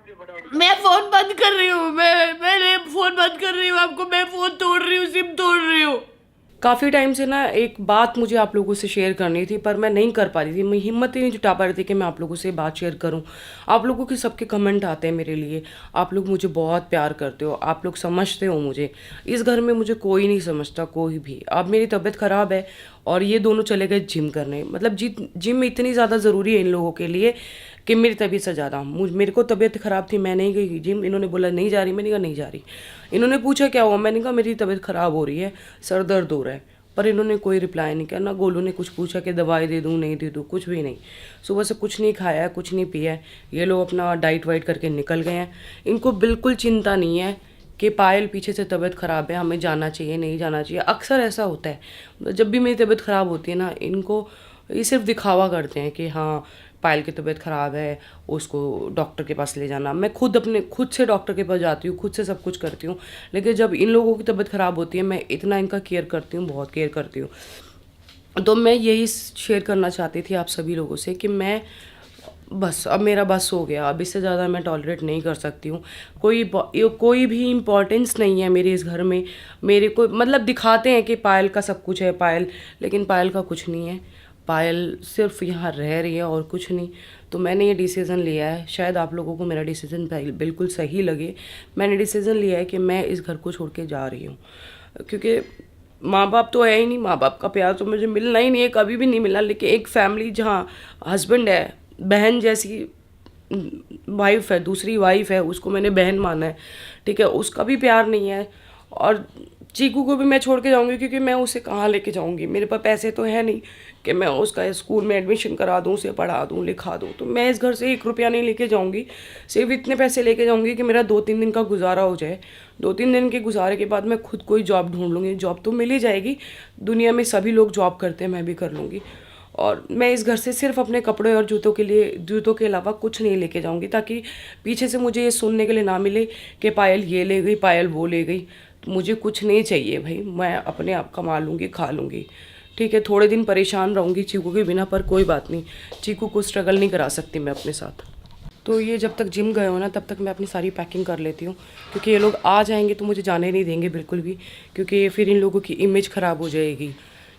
मैं फ़ोन बंद कर रही हूँ, मैंने फ़ोन बंद कर रही हूँ आपको, मैं फ़ोन तोड़ रही हूँ, सिम तोड़ रही हूँ। काफ़ी टाइम से ना एक बात मुझे आप लोगों से शेयर करनी थी, पर मैं नहीं कर पा रही थी, मैं हिम्मत ही नहीं जुटा पा रही थी कि मैं आप लोगों से बात शेयर करूं। आप लोगों के सबके कमेंट आते हैं मेरे लिए, आप लोग मुझे बहुत प्यार करते हो, आप लोग समझते हो मुझे। इस घर में मुझे कोई नहीं समझता, कोई भी। अब मेरी तबीयत ख़राब है और ये दोनों चले गए जिम करने, मतलब जिम इतनी ज़्यादा ज़रूरी है इन लोगों के लिए कि मेरी तबीयत से ज़्यादा। मेरे को तबीयत ख़राब थी, मैं नहीं गई जिम, इन्होंने बोला नहीं जा रही, मैंने कहा नहीं जा रही। इन्होंने पूछा क्या हुआ, मैंने कहा मेरी तबीयत ख़राब हो रही है, सर दर्द हो रहा है। पर इन्होंने कोई रिप्लाई नहीं किया, ना गोलू ने कुछ पूछा कि दवाई दे दूँ नहीं दे दूँ, कुछ भी नहीं। सुबह से कुछ नहीं खाया है, कुछ नहीं पिया है, ये लोग अपना डाइट वाइट करके निकल गए हैं। इनको बिल्कुल चिंता नहीं है कि पायल पीछे से तबीयत ख़राब है, हमें जाना चाहिए नहीं जाना चाहिए। अक्सर ऐसा होता है जब भी मेरी तबीयत ख़राब होती है ना, इनको ये सिर्फ दिखावा करते हैं कि हाँ पायल की तबीयत ख़राब है, उसको डॉक्टर के पास ले जाना। मैं खुद से डॉक्टर के पास जाती हूँ, खुद से सब कुछ करती हूँ, लेकिन जब इन लोगों की तबीयत ख़राब होती है मैं इतना इनका केयर करती हूँ, बहुत केयर करती हूँ। तो मैं यही शेयर करना चाहती थी आप सभी लोगों से कि मैं बस, अब मेरा बस हो गया, अब इससे ज़्यादा मैं टॉलरेट नहीं कर सकती हूँ। कोई भी इम्पोर्टेंस नहीं है मेरे इस घर में। मेरे को मतलब दिखाते हैं कि पायल का सब कुछ है, पायल, लेकिन पायल का कुछ नहीं है। पायल सिर्फ यहाँ रह रही है और कुछ नहीं। तो मैंने ये डिसीज़न लिया है, शायद आप लोगों को मेरा डिसीज़न बिल्कुल सही लगे। मैंने डिसीज़न लिया है कि मैं इस घर को छोड़ के जा रही हूँ, क्योंकि माँ बाप तो है ही नहीं, माँ बाप का प्यार तो मुझे मिलना ही नहीं है, कभी भी नहीं मिला। लेकिन एक फैमिली जहाँ हस्बैंड है, बहन जैसी वाइफ है, दूसरी वाइफ है, उसको मैंने बहन माना है, ठीक है, उसका भी प्यार नहीं है। और चीकू को भी मैं छोड़ के जाऊंगी, क्योंकि मैं उसे कहाँ लेके जाऊंगी, मेरे पास पैसे तो है नहीं कि मैं उसका स्कूल में एडमिशन करा दूँ, उसे पढ़ा दूँ लिखा दूँ। तो मैं इस घर से 1 रुपया नहीं लेके जाऊंगी, सिर्फ इतने पैसे लेके जाऊंगी कि मेरा 2-3 दिन का गुजारा हो जाए। 2-3 दिन के गुजारे के बाद मैं खुद कोई जॉब ढूंढ लूँगी, जॉब तो मिल ही जाएगी, दुनिया में सभी लोग जॉब करते हैं, मैं भी कर लूँगी। और मैं इस घर से सिर्फ अपने कपड़े और जूतों के अलावा कुछ नहीं लेके जाऊंगी, ताकि पीछे से मुझे ये सुनने के लिए ना मिले कि पायल ये ले गई, पायल वो ले गई। तो मुझे कुछ नहीं चाहिए भाई, मैं अपने आप कमा लूँगी, खा लूँगी, ठीक है। थोड़े दिन परेशान रहूँगी चीकू के बिना, पर कोई बात नहीं, चीकू को स्ट्रगल नहीं करा सकती मैं अपने साथ। तो ये जब तक जिम गए हो ना, तब तक मैं अपनी सारी पैकिंग कर लेती हूँ, क्योंकि ये लोग आ जाएंगे तो मुझे जाने नहीं देंगे बिल्कुल भी, क्योंकि फिर इन लोगों की इमेज ख़राब हो जाएगी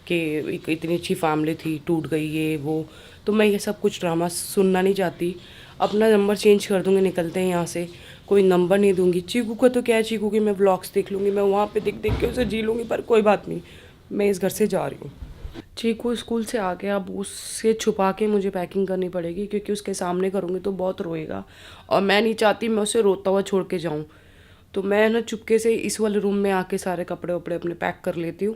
कि इतनी अच्छी फैमिली थी, टूट गई ये वो। तो मैं ये सब कुछ ड्रामा सुनना नहीं चाहती। अपना नंबर चेंज कर दूँगी, निकलते हैं यहाँ से, कोई नंबर नहीं दूँगी। चीकू का तो क्या है, चीकू की मैं व्लॉग्स देख लूँगी, मैं वहाँ पे देख देख के उसे जी लूँगी, पर कोई बात नहीं, मैं इस घर से जा रही हूँ। चीकू स्कूल से आ गया, अब उससे छुपा के मुझे पैकिंग करनी पड़ेगी, क्योंकि उसके सामने करूँगी तो बहुत रोएगा, और मैं नहीं चाहती मैं उसे रोता हुआ छोड़ के जाऊँ। तो मैं ना चुपके से इस वाले रूम में आके सारे कपड़े वपड़े अपने पैक कर लेती हूँ।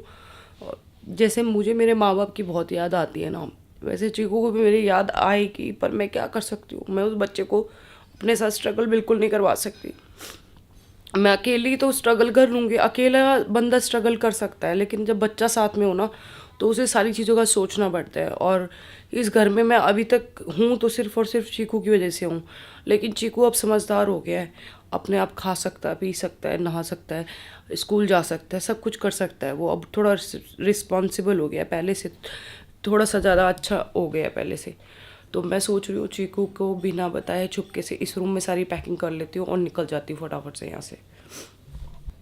और जैसे मुझे मेरे माँ बाप की बहुत याद आती है ना, वैसे चीकू को भी मेरी याद आएगी, पर मैं क्या कर सकती हूँ, मैं उस बच्चे को अपने साथ स्ट्रगल बिल्कुल नहीं करवा सकती। मैं अकेली तो स्ट्रगल कर लूँगी, अकेला बंदा स्ट्रगल कर सकता है, लेकिन जब बच्चा साथ में हो ना, तो उसे सारी चीज़ों का सोचना पड़ता है। और इस घर में मैं अभी तक हूँ तो सिर्फ़ और सिर्फ चीकू की वजह से हूँ। लेकिन चीकू अब समझदार हो गया है, अपने आप खा सकता है, पी सकता है, नहा सकता है, स्कूल जा सकता है, सब कुछ कर सकता है। वो अब थोड़ा रिस्पॉन्सिबल हो गया है, पहले से थोड़ा सा ज़्यादा अच्छा हो गया है पहले से। तो मैं सोच रही हूँ चीकू को बिना बताए चुपके से इस रूम में सारी पैकिंग कर लेती हूँ और निकल जाती हूँ फटाफट से यहाँ से।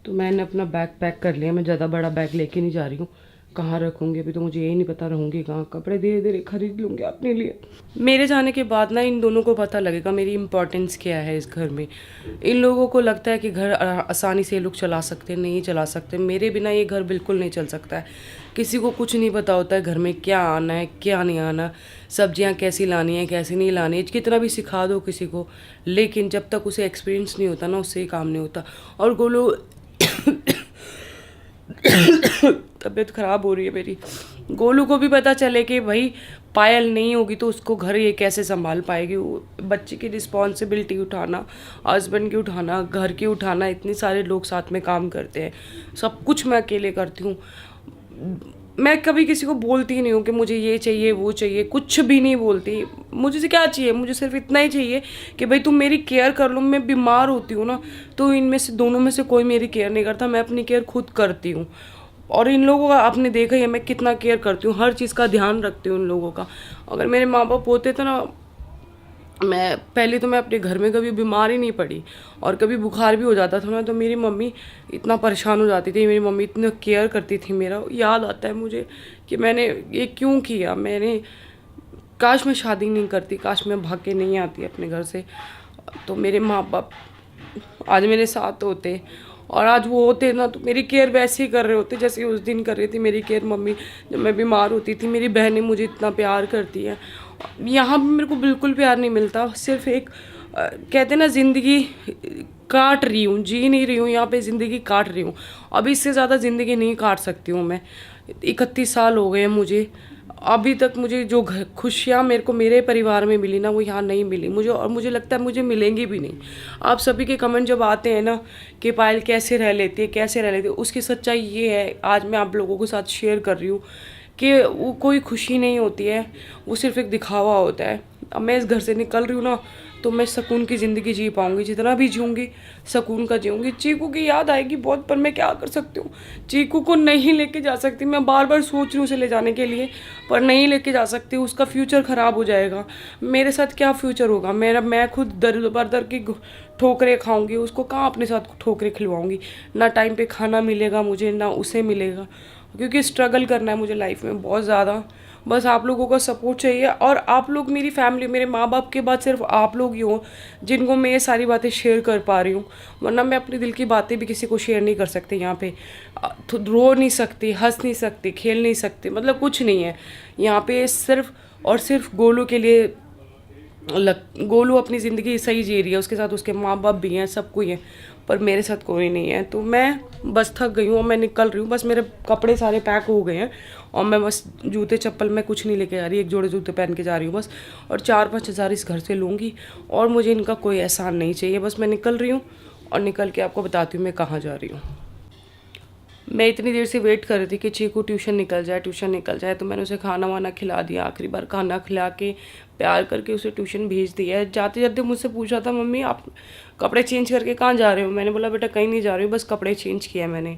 तो मैंने अपना बैग पैक कर लिया, मैं ज़्यादा बड़ा बैग लेके नहीं जा रही हूँ। कहाँ रखूँगी अभी तो मुझे यही नहीं पता, रहूँगी कहाँ। कपड़े धीरे धीरे खरीद लूँगी अपने लिए। मेरे जाने के बाद ना इन दोनों को पता लगेगा मेरी इम्पोर्टेंस क्या है इस घर में। इन लोगों को लगता है कि घर आसानी से ये लोग चला सकते, नहीं चला सकते। मेरे बिना ये घर बिल्कुल नहीं चल सकता है। किसी को कुछ नहीं पता होता है घर में क्या आना है क्या नहीं आना, सब्जियां कैसी लानी है कैसी नहीं लानी है, कितना भी सिखा दो किसी को, लेकिन जब तक उसे एक्सपीरियंस नहीं होता ना, उससे ही काम नहीं होता। और गोलू तबीयत ख़राब हो रही है मेरी। गोलू को भी पता चले कि भाई पायल नहीं होगी तो उसको घर ये कैसे संभाल पाएगी। वो बच्चे की रिस्पॉन्सिबिलिटी उठाना, हस्बैंड की उठाना, घर की उठाना, इतने सारे लोग साथ में काम करते हैं, सब कुछ मैं अकेले करती हूँ। मैं कभी किसी को बोलती ही नहीं हूँ कि मुझे ये चाहिए वो चाहिए, कुछ भी नहीं बोलती। मुझे से क्या चाहिए, मुझे सिर्फ इतना ही चाहिए कि भाई तुम मेरी केयर कर लो। मैं बीमार होती हूँ ना, तो इनमें से दोनों में से कोई मेरी केयर नहीं करता, मैं अपनी केयर खुद करती हूँ। और इन लोगों का आपने देखा ही है मैं कितना केयर करती हूँ, हर चीज़ का ध्यान रखती हूँ इन लोगों का। अगर मेरे माँ बाप होते तो ना, मैं पहले तो मैं अपने घर में कभी बीमार ही नहीं पड़ी, और कभी बुखार भी हो जाता था ना तो मेरी मम्मी इतना परेशान हो जाती थी, मेरी मम्मी इतना केयर करती थी मेरा। याद आता है मुझे कि मैंने ये क्यों किया। काश मैं शादी नहीं करती, काश मैं भाग के नहीं आती अपने घर से, तो मेरे माँ बाप आज मेरे साथ होते, और आज वो होते ना तो मेरी केयर वैसे ही कर रहे होते जैसे उस दिन कर रही थी मेरी केयर मम्मी जब मैं बीमार होती थी। मेरी बहनें मुझे इतना प्यार करती हैं, यहाँ भी मेरे को बिल्कुल प्यार नहीं मिलता। सिर्फ एक कहते ना ज़िंदगी काट रही हूँ, जी नहीं रही हूँ, यहाँ पे ज़िंदगी काट रही हूँ। अभी इससे ज़्यादा ज़िंदगी नहीं काट सकती हूँ मैं। 31 साल हो गए हैं मुझे, अभी तक मुझे जो खुशियाँ मेरे को मेरे परिवार में मिली ना वो यहाँ नहीं मिली मुझे, और मुझे लगता है मुझे मिलेंगी भी नहीं। आप सभी के कमेंट जब आते हैं ना कि पायल कैसे रह लेती है, कैसे रह लेती है, उसकी सच्चाई ये है, आज मैं आप लोगों के साथ शेयर कर रही हूँ कि वो कोई खुशी नहीं होती है, वो सिर्फ एक दिखावा होता है। अब मैं इस घर से निकल रही हूँ ना तो मैं सुकून की ज़िंदगी जी पाऊँगी, जितना भी जीऊँगी सुकून का जीऊँगी। चीकू की याद आएगी बहुत, पर मैं क्या कर सकती हूँ, चीकू को नहीं लेके जा सकती। मैं बार बार सोच रही हूँ उसे ले जाने के लिए, पर नहीं लेके जा सकती। उसका फ्यूचर ख़राब हो जाएगा, मेरे साथ क्या फ्यूचर होगा मेरा। मैं खुद दर बर दर की ठोकरें खाऊंगी, उसको कहाँ अपने साथ ठोकरें खिलवाऊंगी। ना टाइम पे खाना मिलेगा मुझे, ना उसे मिलेगा, क्योंकि स्ट्रगल करना है मुझे लाइफ में बहुत ज़्यादा। बस आप लोगों का सपोर्ट चाहिए, और आप लोग मेरी फैमिली, मेरे माँ बाप के बाद सिर्फ आप लोग ही हो जिनको मैं ये सारी बातें शेयर कर पा रही हूँ। वरना मैं अपने दिल की बातें भी किसी को शेयर नहीं कर सकती यहाँ पे। रो नहीं सकती, हंस नहीं सकती, खेल नहीं सकती, मतलब कुछ नहीं है यहाँ पे। सिर्फ और सिर्फ गोलू के लिए गोलू अपनी ज़िंदगी सही जी रही है, उसके साथ उसके माँ बाप भी हैं, सब कोई है, पर मेरे साथ कोई नहीं है। तो मैं बस थक गई हूँ और मैं निकल रही हूँ। बस मेरे कपड़े सारे पैक हो गए हैं और मैं बस जूते चप्पल मैं कुछ नहीं लेके जा रही, एक जोड़े जूते पहन के जा रही हूँ बस, और 4-5 हज़ार इस घर से लूँगी, और मुझे इनका कोई एहसान नहीं चाहिए। बस मैं निकल रही हूँ, और निकल के आपको बताती हूँ मैं कहाँ जा रही हूँ। मैं इतनी देर से वेट कर रही थी कि चीकू ट्यूशन निकल जाए, तो मैंने उसे खाना वाना खिला दिया। आखिरी बार खाना खिला के प्यार करके उसे ट्यूशन भेज दिया है। जाते जाते मुझसे पूछा था, मम्मी आप कपड़े चेंज करके कहाँ जा रहे हो? मैंने बोला बेटा कहीं नहीं जा रही हूँ, बस कपड़े चेंज किया है मैंने।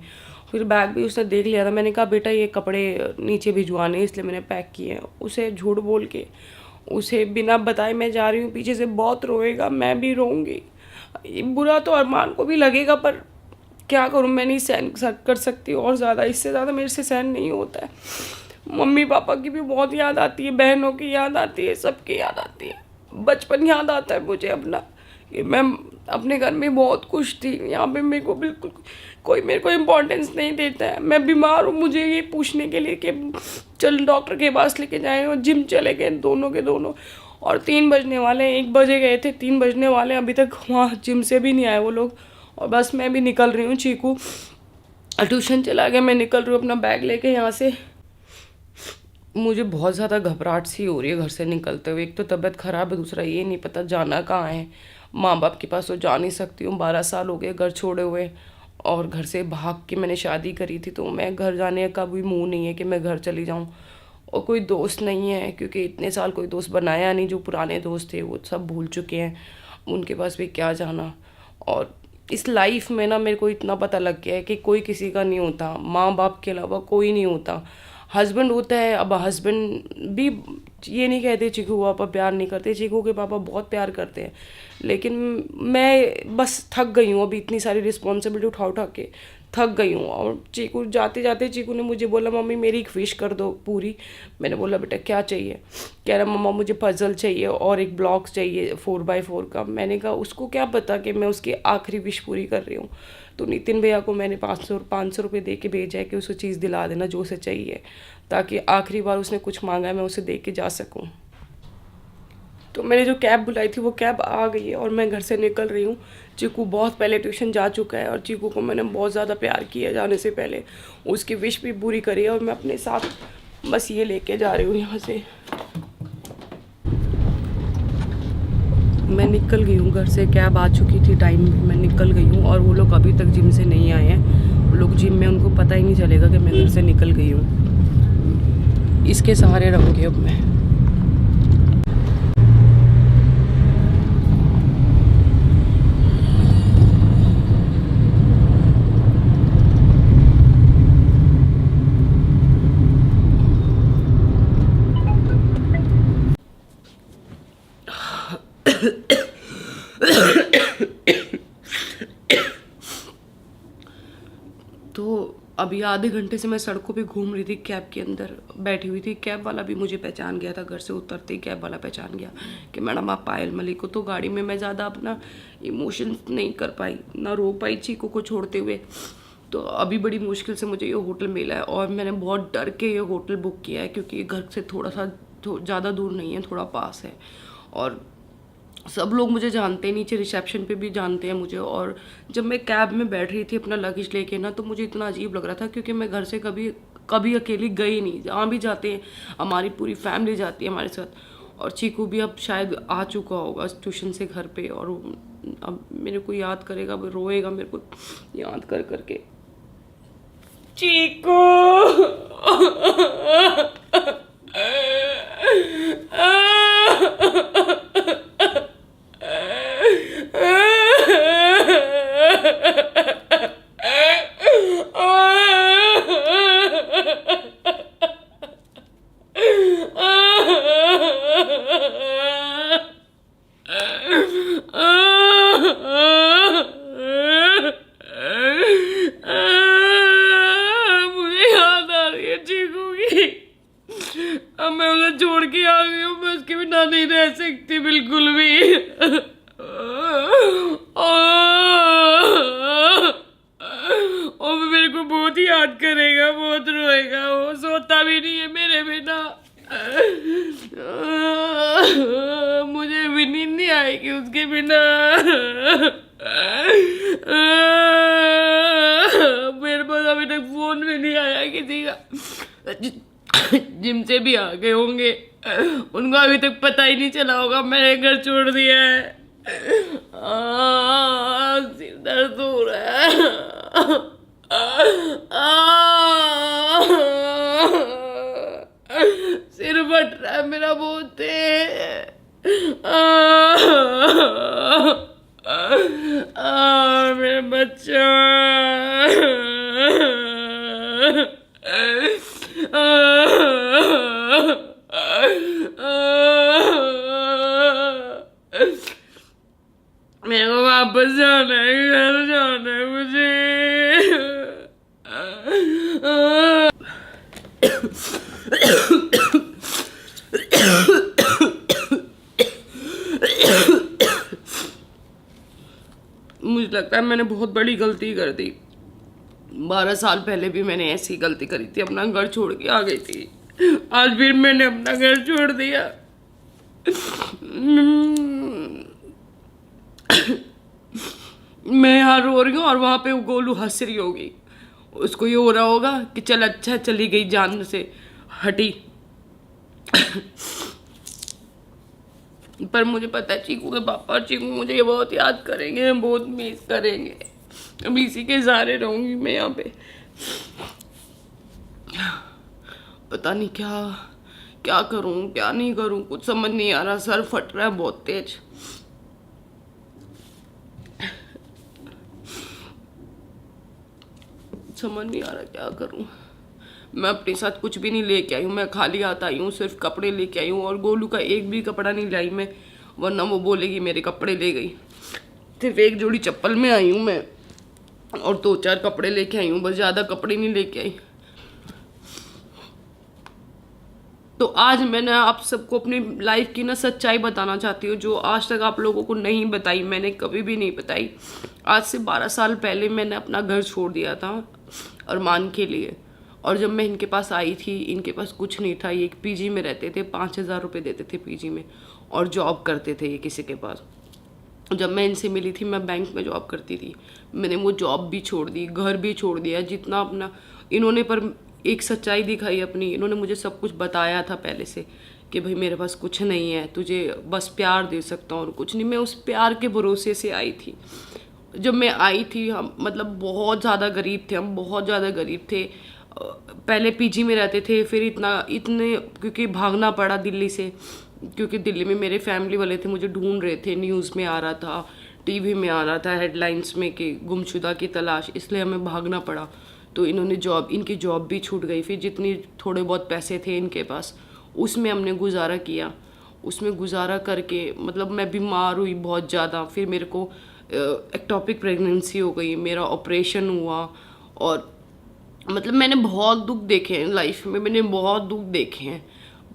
फिर बैग भी उसने देख लिया था, मैंने कहा बेटा ये कपड़े नीचे भिजवाने इसलिए मैंने पैक किए हैं। उसे झूठ बोल के, उसे बिना बताए मैं जा रही हूँ, पीछे से बहुत रोएगा, मैं भी रोऊंगी। बुरा तो अरमान को भी लगेगा, पर क्या करूँ, मैं नहीं सहन कर सकती और ज़्यादा, इससे ज़्यादा मेरे से सहन नहीं होता है। मम्मी पापा की भी बहुत याद आती है, बहनों की याद आती है, सबकी याद आती है। बचपन याद आता है मुझे अपना, कि मैं अपने घर में बहुत खुश थी। यहाँ पे मेरे को बिल्कुल कोई मेरे को इम्पोर्टेंस नहीं देता है। मैं बीमार हूँ, मुझे ये पूछने के लिए कि चल डॉक्टर के पास लेके जाएँ, और जिम चले गए दोनों के दोनों, और 3 बजने वाले, 1 बजे गए थे, 3 बजने वाले, अभी तक वहाँ जिम से भी नहीं आए वो लोग। और बस मैं भी निकल रही हूँ, चीकू ट्यूशन चला गया, मैं निकल रही हूँ अपना बैग लेके यहाँ से। मुझे बहुत ज़्यादा घबराहट सी हो रही है घर से निकलते हुए। एक तो तबीयत ख़राब है, दूसरा ये नहीं पता जाना कहाँ है। माँ बाप के पास तो जा नहीं सकती हूँ, 12 साल हो गए घर छोड़े हुए, और घर से भाग के मैंने शादी करी थी, तो मैं घर जाने का भी मुँह नहीं है कि मैं घर चली जाऊँ। और कोई दोस्त नहीं है, क्योंकि इतने साल कोई दोस्त बनाया नहीं। जो पुराने दोस्त थे वो सब भूल चुके हैं, उनके पास भी क्या जाना। और इस लाइफ में ना मेरे को इतना पता लग गया है कि कोई किसी का नहीं होता, माँ बाप के अलावा कोई नहीं होता। हस्बैंड होता है, अब हस्बैंड भी ये नहीं कहते चीकू के पापा प्यार नहीं करते, चीकू के पापा बहुत प्यार करते हैं। लेकिन मैं बस थक गई हूँ, अभी इतनी सारी रिस्पॉन्सिबिलिटी उठा उठा के थक गई हूँ। और चीकू जाते जाते चीकू ने मुझे बोला मम्मी मेरी एक विश कर दो पूरी। मैंने बोला बेटा क्या चाहिए? कह रहा मम्मा मुझे पजल चाहिए और एक ब्लॉक चाहिए 4x4 का। मैंने कहा उसको क्या पता कि मैं उसकी आखिरी विश पूरी कर रही हूँ। तो नितिन भैया को मैंने 500 रुपये दे के भेजा है कि उसको चीज़ दिला देना जो उसे चाहिए, ताकि आखिरी बार उसने कुछ मांगा है मैं उसे दे के जा सकूँ। तो मैंने जो कैब बुलाई थी वो कैब आ गई है और मैं घर से निकल रही हूँ। चीकू बहुत पहले ट्यूशन जा चुका है, और चीकू को मैंने बहुत ज़्यादा प्यार किया जाने से पहले, उसकी विश भी पूरी करी है। और मैं अपने साथ बस ये लेके जा रही हूँ यहाँ से। मैं निकल गई हूँ घर से, कैब आ चुकी थी टाइम पे, मैं निकल गई हूँ। और वो लोग अभी तक जिम से नहीं आए हैं, वो लोग जिम में, उनको पता ही नहीं चलेगा कि मैं घर से निकल गई हूँ। इसके सहारे रहूँगी अब मैं। अभी आधे घंटे से मैं सड़कों पे घूम रही थी, कैब के अंदर बैठी हुई थी। कैब वाला भी मुझे पहचान गया था, घर से उतरते ही कैब वाला पहचान गया कि मैडम आप पायल मलिक हो। तो गाड़ी में मैं ज़्यादा अपना इमोशन नहीं कर पाई, ना रो पाई चीकू को छोड़ते हुए। तो अभी बड़ी मुश्किल से मुझे ये होटल मिला है और मैंने बहुत डर के ये होटल बुक किया है, क्योंकि ये घर से थोड़ा सा ज़्यादा दूर नहीं है, थोड़ा पास है। और सब लोग मुझे जानते हैं, नीचे रिसेप्शन पे भी जानते हैं मुझे। और जब मैं कैब में बैठ रही थी अपना लगेज लेके ना, तो मुझे इतना अजीब लग रहा था, क्योंकि मैं घर से कभी कभी अकेली गई नहीं। जहाँ भी जाते हैं हमारी पूरी फैमिली जाती है हमारे साथ। और चीकू भी अब शायद आ चुका होगा ट्यूशन से घर पे, और अब मेरे को याद करेगा, वो रोएगा मेरे को याद कर करके। चीकू मुझे याद आ रही है चीकू की। अब मैं उसे छोड़ के आ गई हूँ, मैं उसके बिना नहीं रह सकती बिल्कुल भी। और वो मेरे को बहुत याद करेगा, बहुत रोएगा, वो सोता भी नहीं है मेरे बिना। मुझे भी नींद नहीं आएगी उसके बिना। मेरे पास अभी तक फोन भी नहीं आया किसी का। जिम से भी आ गए होंगे, उनको अभी तक पता ही नहीं चला होगा मैंने घर छोड़ दिया है। सिर दर्द हो रहा है। सिर फट रहा है मेरा बहुत मेरा बच्चा। मेरे को वापस जाना है, घर जाना है मुझे। मुझे लगता है मैंने बहुत बड़ी गलती कर दी। 12 साल पहले भी मैंने ऐसी गलती करी थी, अपना घर छोड़ के आ गई थी। आज फिर मैंने अपना घर छोड़ दिया। मैं यहाँ रो रही हूँ और वहां पे वो गोलू हंस रही होगी। उसको ये हो रहा होगा कि चल अच्छा चली गई, जान से हटी। पर मुझे पता है चीकू के पापा और चीकू मुझे ये बहुत याद करेंगे, बहुत मिस करेंगे। अभी इसी के सहारे रहूंगी मैं यहाँ पे। पता नहीं क्या क्या करूं क्या नहीं करूं, कुछ समझ नहीं आ रहा। सर फट रहा है बहुत तेज। समझ नहीं आ रहा क्या करूं। मैं अपने साथ कुछ भी नहीं लेके आई हूँ, मैं खाली हाथ आई हूँ, सिर्फ कपड़े लेके आई हूँ। और गोलू का एक भी कपड़ा नहीं लाई मैं, वरना वो बोलेगी मेरे कपड़े ले गई। सिर्फ एक जोड़ी चप्पल में आई हूँ मैं, और 2-4 कपड़े लेके आई हूँ, बस ज़्यादा कपड़े नहीं लेके आई। तो आज मैंने आप सबको अपनी लाइफ की ना सच्चाई बताना चाहती हूँ, जो आज तक आप लोगों को नहीं बताई, मैंने कभी भी नहीं बताई। आज से 12 साल पहले मैंने अपना घर छोड़ दिया था अरमान के लिए। और जब मैं इनके पास आई थी, इनके पास कुछ नहीं था। ये एक पीजी में रहते थे, 5,000 रुपये देते थे पीजी में, और जॉब करते थे ये किसी के पास। जब मैं इनसे मिली थी, मैं बैंक में जॉब करती थी। मैंने वो जॉब भी छोड़ दी, घर भी छोड़ दिया, जितना अपना इन्होंने। पर एक सच्चाई दिखाई अपनी, इन्होंने मुझे सब कुछ बताया था पहले से कि भाई मेरे पास कुछ नहीं है, तुझे बस प्यार दे सकता हूँ और कुछ नहीं। मैं उस प्यार के भरोसे से आई थी। जब मैं आई थी, हम मतलब बहुत ज़्यादा गरीब थे, हम बहुत ज़्यादा गरीब थे। पहले पीजी में रहते थे, फिर इतने क्योंकि भागना पड़ा दिल्ली से, क्योंकि दिल्ली में मेरे फैमिली वाले थे, मुझे ढूंढ रहे थे, न्यूज़ में आ रहा था, टीवी में आ रहा था हेडलाइंस में कि गुमशुदा की तलाश, इसलिए हमें भागना पड़ा। तो इन्होंने इनकी जॉब भी छूट गई। फिर जितनी थोड़े बहुत पैसे थे इनके पास, उसमें हमने गुजारा किया। उसमें गुजारा करके मतलब मैं बीमार हुई बहुत ज़्यादा। फिर मेरे को एक्टोपिक प्रेगनेंसी हो गई, मेरा ऑपरेशन हुआ, और मतलब मैंने बहुत दुख देखे हैं लाइफ में, मैंने बहुत दुख देखे हैं,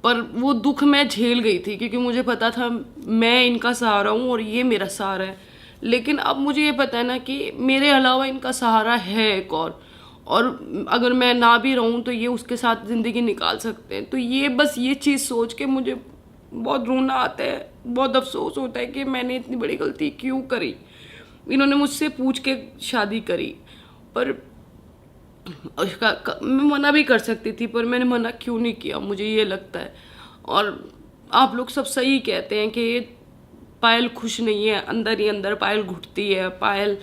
पर वो दुख मैं झेल गई थी क्योंकि मुझे पता था मैं इनका सहारा हूँ और ये मेरा सहारा है। लेकिन अब मुझे ये पता है ना कि मेरे अलावा इनका सहारा है एक और अगर मैं ना भी रहूँ तो ये उसके साथ ज़िंदगी निकाल सकते हैं। तो ये बस ये चीज़ सोच के मुझे बहुत रोना आता है, बहुत अफसोस होता है कि मैंने इतनी बड़ी गलती क्यों करी। इन्होंने मुझसे पूछ के शादी करी, पर मैं मना भी कर सकती थी, पर मैंने मना क्यों नहीं किया, मुझे ये लगता है। और आप लोग सब सही कहते हैं कि पायल खुश नहीं है, अंदर ही अंदर पायल घुटती है, पायल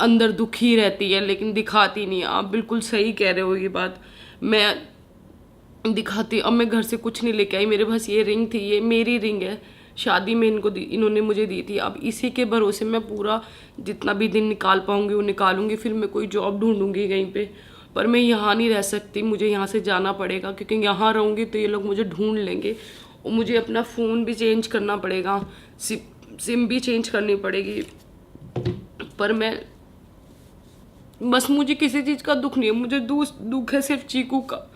अंदर दुखी रहती है लेकिन दिखाती नहीं है। आप बिल्कुल सही कह रहे हो ये बात। मैं दिखाती, अब मैं घर से कुछ नहीं लेके आई, मेरे पास ये रिंग थी, ये मेरी रिंग है, शादी में इन्होंने मुझे दी थी। अब इसी के भरोसे मैं पूरा जितना भी दिन निकाल पाऊंगी वो निकालूंगी, फिर मैं कोई जॉब ढूंढूंगी कहीं पे। पर मैं यहाँ नहीं रह सकती, मुझे यहाँ से जाना पड़ेगा क्योंकि यहाँ रहूँगी तो ये लोग मुझे ढूंढ लेंगे और मुझे अपना फ़ोन भी चेंज करना पड़ेगा, सिम भी चेंज करनी पड़ेगी। पर मैं बस, मुझे किसी चीज़ का दुख नहीं है, मुझे दुख है सिर्फ चीकू का।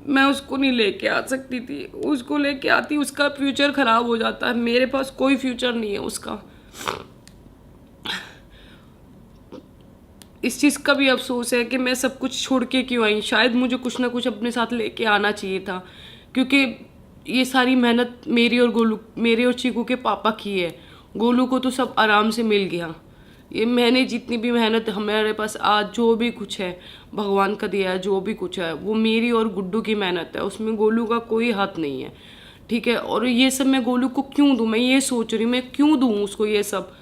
मैं उसको नहीं लेके आ सकती थी, उसको लेके आती उसका फ्यूचर खराब हो जाता है, मेरे पास कोई फ्यूचर नहीं है उसका। इस चीज़ का भी अफसोस है कि मैं सब कुछ छोड़ के क्यों आई। शायद मुझे कुछ ना कुछ अपने साथ लेके आना चाहिए था, क्योंकि ये सारी मेहनत मेरी और चीकू के पापा की है। गोलू को तो सब आराम से मिल गया। ये मैंने जितनी भी मेहनत, हमारे पास आज जो भी कुछ है भगवान का दिया है, जो भी कुछ है वो मेरी और गुड्डू की मेहनत है, उसमें गोलू का कोई हाथ नहीं है, ठीक है। और ये सब मैं गोलू को क्यों दूँ, मैं ये सोच रही हूँ मैं क्यों दूँ उसको ये सब।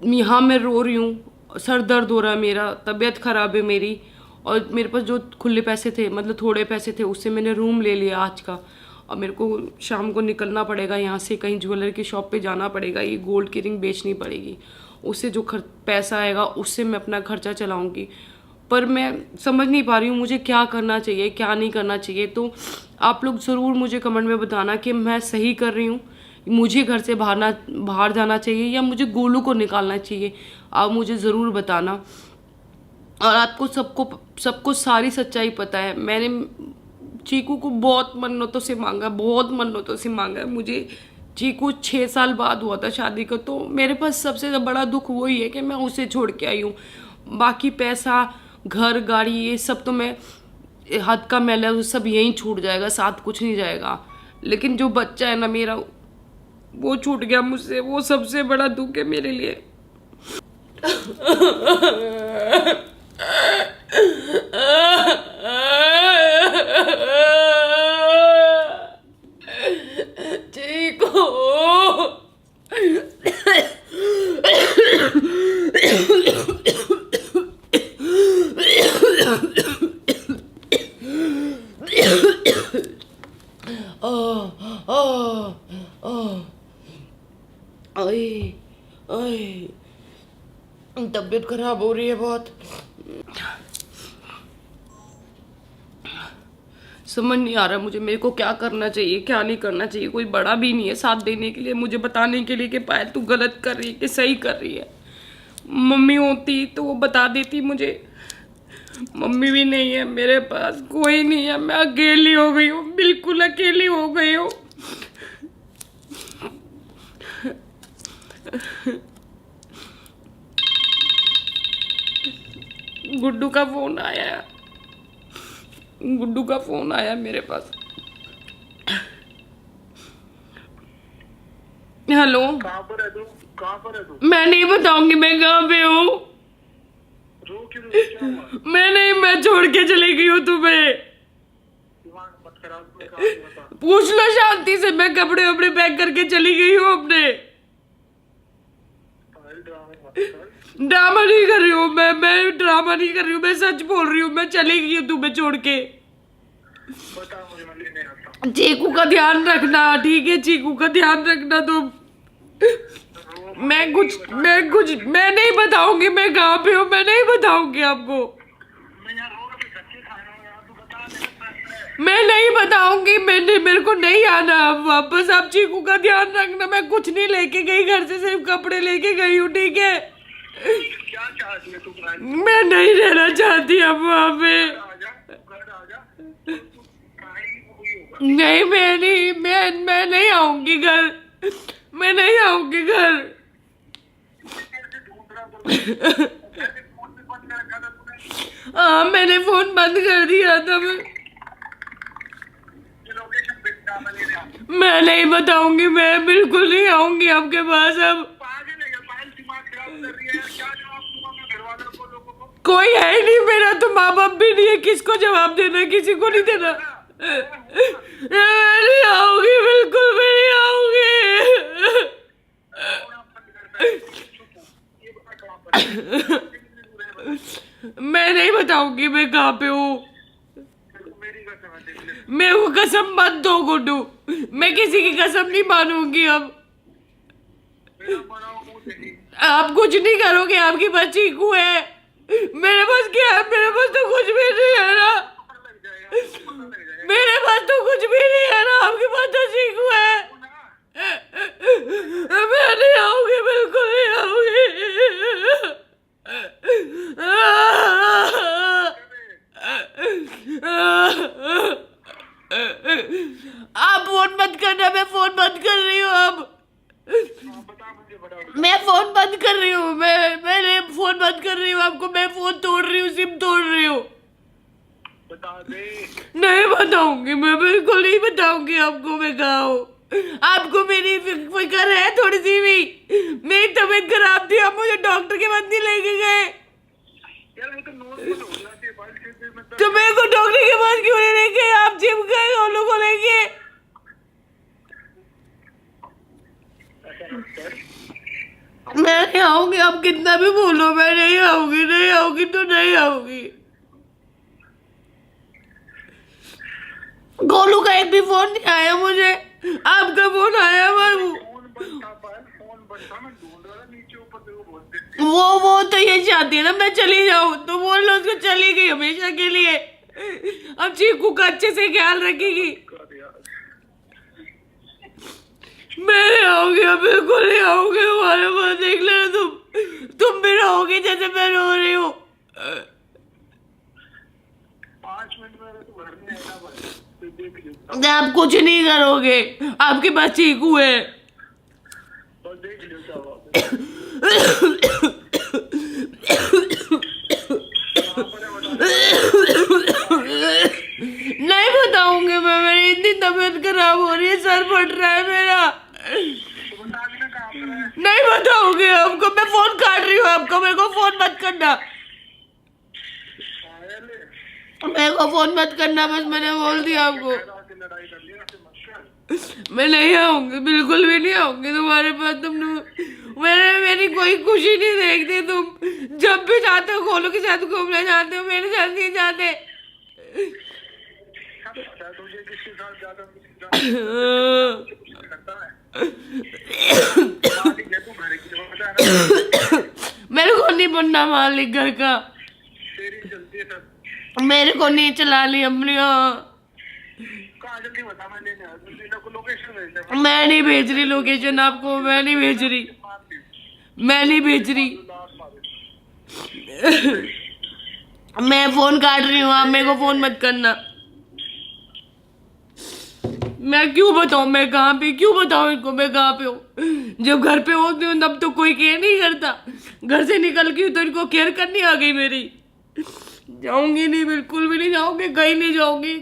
यहाँ मैं रो रही हूँ, सर दर्द हो रहा है मेरा, तबीयत ख़राब है मेरी, और मेरे पास जो खुले पैसे थे, मतलब थोड़े पैसे थे, उससे मैंने रूम ले लिया आज का। और मेरे को शाम को निकलना पड़ेगा यहाँ से, कहीं ज्वेलर की शॉप पे जाना पड़ेगा, ये गोल्ड की रिंग बेचनी पड़ेगी, उससे जो पैसा आएगा उससे मैं अपना खर्चा चलाऊंगी। पर मैं समझ नहीं पा रही हूँ मुझे क्या करना चाहिए, क्या नहीं करना चाहिए। तो आप लोग ज़रूर मुझे कमेंट में बताना कि मैं सही कर रही हूँ, मुझे घर से बाहर जाना चाहिए या मुझे गोलू को निकालना चाहिए। आप मुझे ज़रूर बताना। और आपको सबको सारी सच्चाई पता है। मैंने चीकू को बहुत मन्नतों से मांगा, बहुत मन्नतों से मांगा है। मुझे चीकू 6 साल बाद हुआ था शादी का, तो मेरे पास सबसे बड़ा दुख वही है कि मैं उसे छोड़ के आई हूँ। बाकी पैसा, घर, गाड़ी, ये सब तो मैं हाथ का मैला, वो सब यहीं छूट जाएगा, साथ कुछ नहीं जाएगा। लेकिन जो बच्चा है ना मेरा, वो छूट गया मुझसे, वो सबसे बड़ा दुख है मेरे लिए। चीकू, तबीयत खराब हो रही है बहुत। समझ नहीं आ रहा मुझे, मेरे को क्या करना चाहिए, क्या नहीं करना चाहिए। कोई बड़ा भी नहीं है साथ देने के लिए, मुझे बताने के लिए कि पायल तू गलत कर रही है कि सही कर रही है। मम्मी होती तो वो बता देती मुझे, मम्मी भी नहीं है मेरे पास, कोई नहीं है, मैं अकेली हो गई हूँ, बिल्कुल अकेली हो गई हूँ। गुड्डू का फोन आया, गुड्डू का फोन आया मेरे पास। हेलो, कहाँ पर है तू? कहाँ पर है तू? मैं नहीं बताऊंगी मैं कहाँ पे हूँ। रो क्यों रही है? क्या हुआ? मैं नहीं, मैं छोड़ के चली गई हूँ तुम्हें। दिमाग मत खराब कर, कहाँ है बता। पूछ लो शांति से, मैं कपड़े वपड़े पैक करके चली गई हूँ अपने। पायल ड्रामे मत कर। ड्रामा नहीं कर रही हूँ मैं ड्रामा नहीं कर रही हूँ, मैं सच बोल रही हूँ, मैं चली गई हूँ तुम्हें छोड़ के। बता मुझे, मैं लेने आता हूँ। चीकू का ध्यान रखना, ठीक है, चीकू का ध्यान रखना तुम। मैं नहीं बताऊंगी मैं कहाँ पे हूँ, मैं नहीं बताऊंगी आपको, मैं यहाँ रोड पे धक्के खा रहा हूँ यार, तू बता मेरे पास है। मैं नहीं बताऊंगी। मेरे को नहीं आना अब वापस। आप चीकू का ध्यान रखना, मैं कुछ नहीं लेके गई घर से, सिर्फ कपड़े लेके गई हूँ, ठीक है। क्या चाहती है तू? मैं नहीं रहना चाहती अब वहाँ पे। आजा, घर आजा। तू कहानी वही होगा। नहीं, मैं नहीं आऊंगी घर। मैं नहीं आऊंगी घर। कैसे ढूंढ रहा था? कैसे फोन पे बंद कर रखा था तूने? हाँ, मैंने फोन बंद कर दिया था। ये लोकेशन भेजना मैं लेने आता हूँ। मैं नहीं बताऊंगी, मैं बिल्कुल नहीं आऊंगी आपके पास अब। पागल है क्या? पागल दिमाग खराब कर रही है यार। क्या जवाब दूंगा मैं घर वालों को, लोगों को? कोई है ही नहीं, मेरा तो माँ बाप भी नहीं है। किसको जवाब देना, किसी को नहीं देना। मैं नहीं आऊंगी, बिल्कुल भी नहीं आऊंगी। कौन बंद करता है? चुप हो। ये बता कहाँ पर है? मैं नहीं बताऊंगी मैं कहाँ पे हूँ। मेरी कसम है, देख ले। मेरे को कसम मत दो गुड्डू। मैं किसी की कसम नहीं मानूंगी अब। मेरा मना मुंह देखी। आप कुछ नहीं करोगे, आपकी बच्ची चीकू है। मेरे पास क्या है? मेरे पास तो कुछ भी नहीं है ना। पता लग जाएगा, पता लग जाएगा। मेरे पास तो कुछ भी नहीं है ना। आपके पास तो चीकू है। मैं नहीं आऊंगी, बिल्कुल नहीं आऊंगी। आप फोन मत करना, मैं फोन बंद कर रही हूँ अब। बता मुझे, बता। मैं फोन बंद कर रही हूँ। मैंने फोन बंद कर रही हूँ आपको। मैं फोन तोड़ रही हूँ, सिम तोड़ रही हूँ। बता दे। नहीं बताऊंगी, मैं बिल्कुल नहीं बताऊंगी आपको मैं कहाँ हूँ। आपको मेरी फिक्र है थोड़ी सी भी? मेरी तबीयत खराब थी, आप मुझे डॉक्टर के पास नहीं लेके गए। यार वो तो नॉर्मल हो जाती है बाल के में। तो मेरे को डॉक्टर के पास क्यों नहीं लेके गए? आप जिम गए गोलू को लेके। मैं नहीं आऊंगी, आप कितना भी बोलो मैं नहीं आऊंगी। नहीं आऊंगी तो नहीं आऊंगी। गोलू का एक भी फोन नहीं आया मुझे। आपका फोन आया फोन बंद था, फोन बंद था। मैं ढूंढ रहा था नीचे ऊपर, तेरे को बोलते थे। वो तो ये चाहती है ना मैं चली जाऊं, तो बोल लो उसको चली गई हमेशा के लिए। अब चीकू का अच्छे से ख्याल रखेगी। मैं नहीं आऊंगी, अब बिल्कुल नहीं आऊंगी तुम्हारे पास। देख लेना तुम भी रहोगे जैसे मैं रो रही हूँ। 5 मिनट में तो घर में आएगा बस। तो देख लियो। आप कुछ नहीं करोगे, आपके पास चीकू है। तो देख लियो क्या हुआ। नहीं बताऊंगी मैं। मेरी इतनी तबीयत खराब हो रही है, सर फट रहा है मेरा। तो बता देना कहाँ पर है। नहीं बताऊंगी आपको। मैं फोन काट रही हूँ आपको। मेरे को फोन मत करना। मेरे को फोन मत करना, बस मैंने बोल दिया आपको। लड़ाई कर लिया मत कर। मैं नहीं आऊंगी, बिल्कुल भी नहीं आऊंगी तुम्हारे पास। मेरी कोई खुशी नहीं देखती तुम। जब भी जाते हो गोलू के साथ घूमने जाते हो, मेरे साथ नहीं जाते। सब पता है तुझे किसके साथ ज्यादा करता है। मालिक है तू घर की, पता है ना। मेरे को नहीं बनना मालिक घर का। तेरी जल्दी है सब। मेरे को नहीं चला ली अपनी। कहाँ जल्दी बता, मैं लेने आया। जल्दी को लोकेशन भेज दे। मैं नहीं भेज रही लोकेशन आपको। मैं नहीं भेज रही। मैं नहीं भेज रही। मैं फोन काट रही हूँ, आप मेरे को फोन मत करना। मैं क्यों बताऊं मैं कहाँ पे? क्यों बताऊं इनको मैं कहाँ पे हूँ? जब घर पे होती हूँ तब तो कोई केयर नहीं करता। घर से निकल गई तो इनको केयर करनी आ गई मेरी। जाऊंगी नहीं, बिल्कुल भी नहीं जाऊंगी, कहीं नहीं जाऊंगी।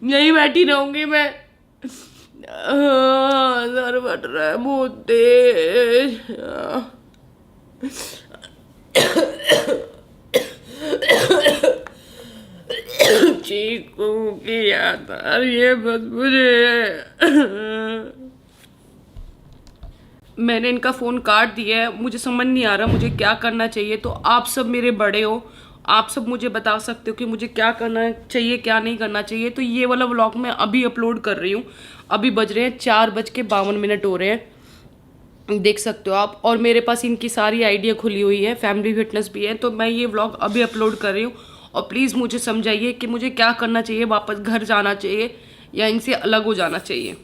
यहीं बैठी रहूंगी मैं। सर फट रहा है बहुत तेज। चीकू की याद आ रही है बस मुझे। मैंने इनका फ़ोन काट दिया है। मुझे समझ नहीं आ रहा मुझे क्या करना चाहिए। तो आप सब मेरे बड़े हो, आप सब मुझे बता सकते हो कि मुझे क्या करना चाहिए, क्या नहीं करना चाहिए। तो ये वाला व्लॉग मैं अभी अपलोड कर रही हूँ। अभी बज रहे हैं 4:52 हो रहे हैं, देख सकते हो आप। और मेरे पास इनकी सारी आइडिया खुली हुई है, फैमिली फिटनेस भी है। तो मैं ये व्लॉग अभी अपलोड कर रही हूँ। और प्लीज़ मुझे समझाइए कि मुझे क्या करना चाहिए। वापस घर जाना चाहिए या इनसे अलग हो जाना चाहिए।